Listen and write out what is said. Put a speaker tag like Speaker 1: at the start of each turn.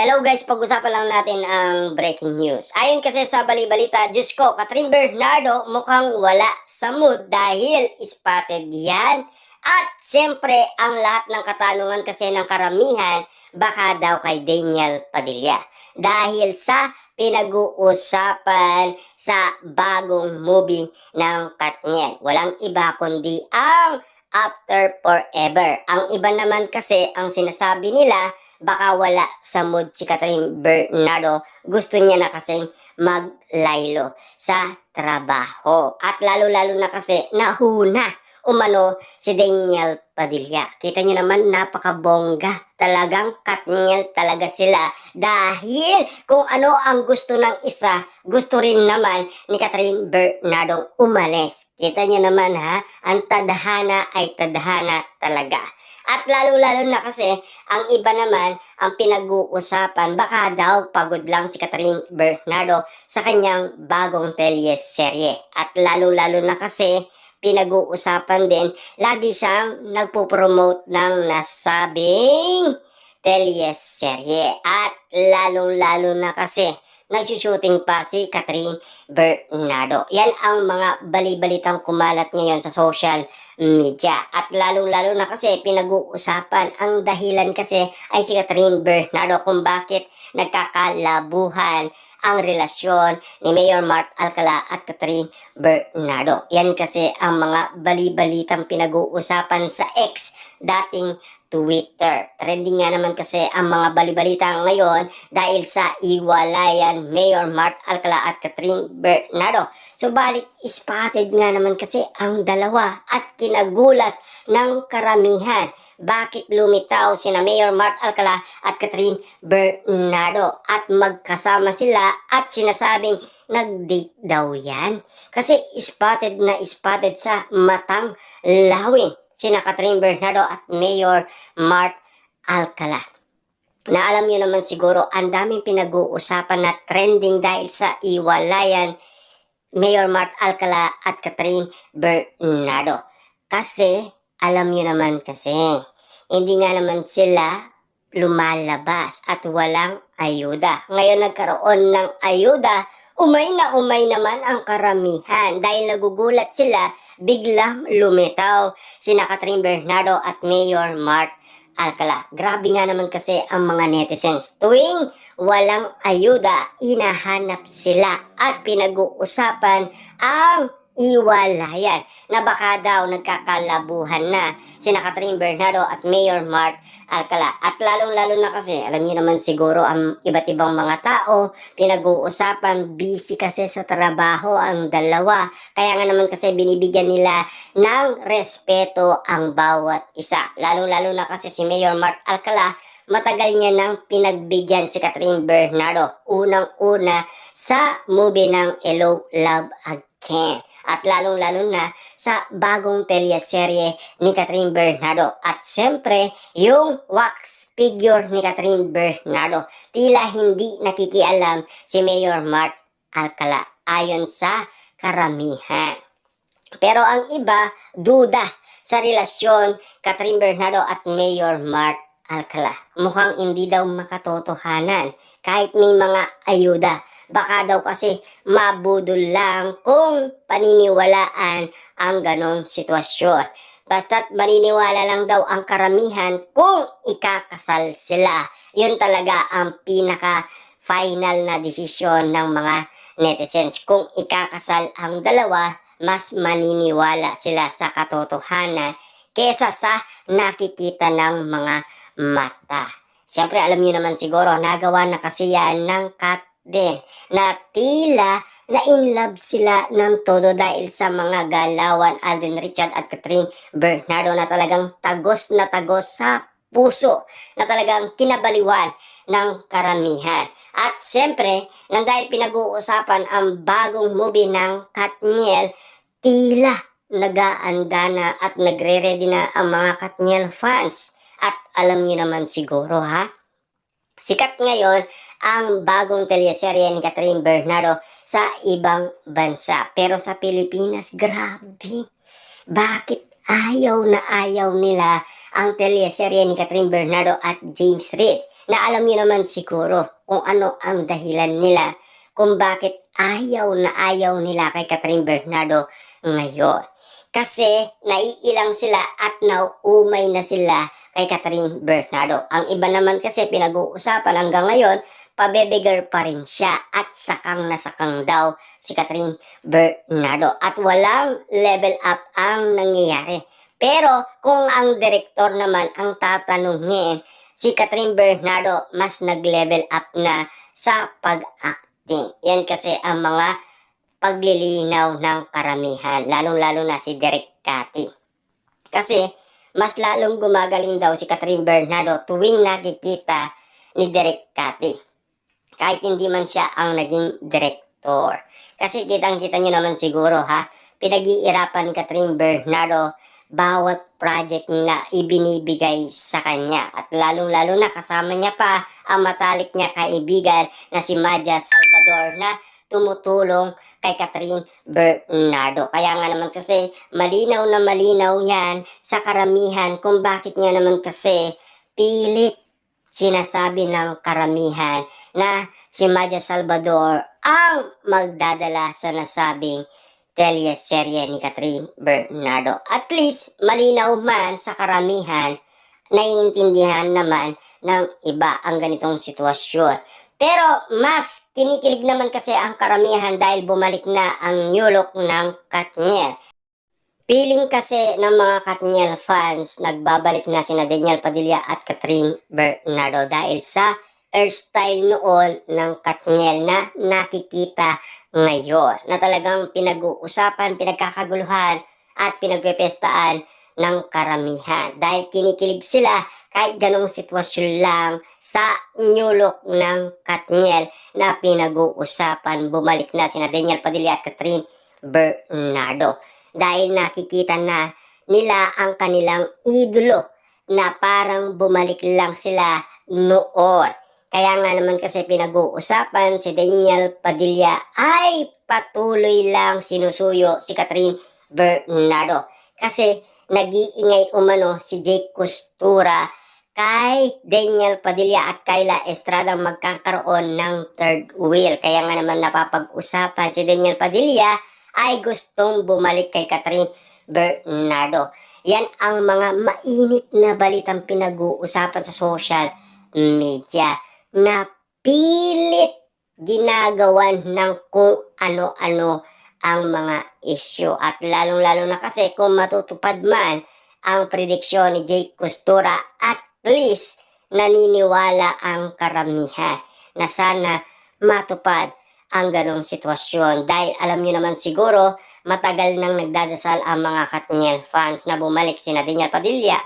Speaker 1: Hello guys, pag-usapan lang natin ang breaking news. Ayon kasi sa bali-balita, Diyos ko, Catherine Bernardo mukhang wala sa mood dahil spotted yan. At siyempre, ang lahat ng katanungan kasi ng karamihan, baka daw kay Daniel Padilla. Dahil sa pinag-uusapan sa bagong movie ng Katniel. Walang iba kundi ang After Forever. Ang iba naman kasi, ang sinasabi nila, baka wala sa mood si Catherine Bernardo. Gusto niya na kasing maglaylo sa trabaho. At lalo-lalo na kasi nahuna umano si Daniel Padilla. Kita niyo naman, napakabongga. Talagang Katniel talaga sila. Dahil kung ano ang gusto ng isa, gusto rin naman ni Catherine Bernardo umalis. Kita niyo naman ha, ang tadhana ay tadhana talaga. At lalo-lalo na kasi, ang iba naman, ang pinag-uusapan, baka daw pagod lang si Catherine Bernardo sa kanyang bagong teleserye. At lalo-lalo na kasi, pinag-uusapan din, lagi siyang nagpo-promote ng nasabing teleserye. At lalong-lalo na kasi, nagsushooting pa si Catherine Bernardo. Yan ang mga bali-balitang kumalat ngayon sa social media. At lalong-lalo na kasi pinag-uusapan, ang dahilan kasi ay si Catherine Bernardo kung bakit nagkakalabuhan ang relasyon ni Mayor Mark Alcala at Catherine Bernardo. Yan kasi ang mga bali-balitang pinag-uusapan sa X, dating Twitter. Trending nga naman kasi ang mga bali-balita ngayon dahil sa iwalayan Mayor Mark Alcala at Catherine Bernardo. Subalit spotted nga naman kasi ang dalawa at kinagulat ng karamihan. Bakit lumitaw sina Mayor Mark Alcala at Catherine Bernardo at magkasama sila at sinasabing nag-date daw yan? Kasi spotted na spotted sa matang lawin sina Catherine Bernardo at Mayor Mark Alcala. Na alam niyo naman siguro, ang daming pinag-uusapan na trending dahil sa iwalayan Mayor Mark Alcala at Catherine Bernardo. Kasi, alam niyo naman kasi, hindi nga naman sila lumalabas at walang ayuda. Ngayon nagkaroon ng ayuda, umay naman ang karamihan dahil nagugulat sila, biglang lumitaw sina Catherine Bernardo at Mayor Mark Alcala. Grabe nga naman kasi ang mga netizens. Tuwing walang ayuda, hinahanap sila at pinag-uusapan ang iwalayan na baka daw nagkakalabuhan na sina Catherine Bernardo at Mayor Mark Alcala. At lalong-lalo na kasi, alam niyo naman siguro ang iba't ibang mga tao, pinag-uusapan, busy kasi sa trabaho ang dalawa. Kaya nga naman kasi binibigyan nila ng respeto ang bawat isa. Lalong-lalo na kasi si Mayor Mark Alcala, matagal niya nang pinagbigyan si Catherine Bernardo. Unang-una sa movie ng Hello, Love Again. At lalong-lalo na sa bagong teleserye ni Catherine Bernardo. At siyempre, yung wax figure ni Catherine Bernardo. Tila hindi nakikialam si Mayor Mark Alcala ayon sa karamihan. Pero ang iba, duda sa relasyon Catherine Bernardo at Mayor Mark Alcala. Mukhang hindi daw makatotohanan kahit may mga ayuda. Baka daw kasi mabudol lang kung paniniwalaan ang ganong sitwasyon. Basta't maniniwala lang daw ang karamihan kung ikakasal sila. Yun talaga ang pinaka-final na desisyon ng mga netizens. Kung ikakasal ang dalawa, mas maniniwala sila sa katotohanan kesa sa nakikita ng mga mata. Siyempre, alam niyo naman siguro, nagawa na kasi yan ng Kat din na tila na in love sila ng todo dahil sa mga galawan Alden Richard at Catherine Bernardo na talagang tagos na tagos sa puso, na talagang kinabaliwan ng karamihan. At siyempre, nang dahil pinag-uusapan ang bagong movie ng Katniel, tila nagaanda na at nagre-ready na ang mga Katniel fans. At alam niyo naman siguro ha, sikat ngayon ang bagong teleserye ni Catherine Bernardo sa ibang bansa. Pero sa Pilipinas, grabe. Bakit ayaw na ayaw nila ang teleserye ni Catherine Bernardo at James Reid na alam niyo naman siguro kung ano ang dahilan nila kung bakit ayaw na ayaw nila kay Catherine Bernardo ngayon. Kasi naiilang sila at nauumay na sila kay Catherine Bernardo. Ang iba naman kasi pinag-uusapan hanggang ngayon, pabebegar pa rin siya at sakang na sakang daw si Catherine Bernardo. At walang level up ang nangyayari. Pero kung ang direktor naman ang tatanungin, si Catherine Bernardo mas nag-level up na sa pag-acting. Yan kasi ang mga paglilinaw ng karamihan, lalong-lalo na si Direk Cathy. Kasi mas lalong gumagaling daw si Catherine Bernardo tuwing nakikita ni Direk Cathy. Kahit hindi man siya ang naging direktor. Kasi kitang-kita nyo naman siguro ha, pinag-iirapan ni Catherine Bernardo bawat project na ibinibigay sa kanya. At lalong-lalo na kasama niya pa ang matalik niya kaibigan na si Maja Salvador na tumutulong kay Catherine Bernardo. Kaya nga naman kasi malinaw na malinaw yan sa karamihan kung bakit niya naman kasi pilit sinasabi ng karamihan na si Maja Salvador ang magdadala sa nasabing teleserye ni Catherine Bernardo. At least malinaw man sa karamihan, naiintindihan naman ng iba ang ganitong sitwasyon. Pero mas kinikilig naman kasi ang karamihan dahil bumalik na ang yulok ng Katniel. Feeling kasi ng mga Katniel fans, nagbabalik na sina Daniel Padilla at Catherine Bernardo dahil sa hairstyle noon ng Katniel na nakikita ngayon. Na talagang pinag-uusapan, pinagkakaguluhan at pinagpepestaan ng karamihan. Dahil kinikilig sila kahit ganong sitwasyon lang sa nyulok ng Katniel na pinag-uusapan. Bumalik na sina Daniel Padilla at Catherine Bernardo. Dahil nakikita na nila ang kanilang idolo na parang bumalik lang sila noon. Kaya nga naman kasi pinag-uusapan si Daniel Padilla ay patuloy lang sinusuyo si Catherine Bernardo. Kasi nag-iingay umano si Jake Costura kay Daniel Padilla at Kyla Estrada magkakaroon ng third wheel. Kaya nga naman napapag-usapan si Daniel Padilla ay gustong bumalik kay Catherine Bernardo. Yan ang mga mainit na balitang pinag-uusapan sa social media na pilit ginagawan ng kung ano-ano ang mga issue. At lalong-lalo na kasi kung matutupad man ang prediksyon ni Jake Costura, at least naniniwala ang karamihan na sana matupad ang ganong sitwasyon. Dahil alam nyo naman siguro, matagal nang nagdadasal ang mga Katniel fans na bumalik sina Daniel Padilla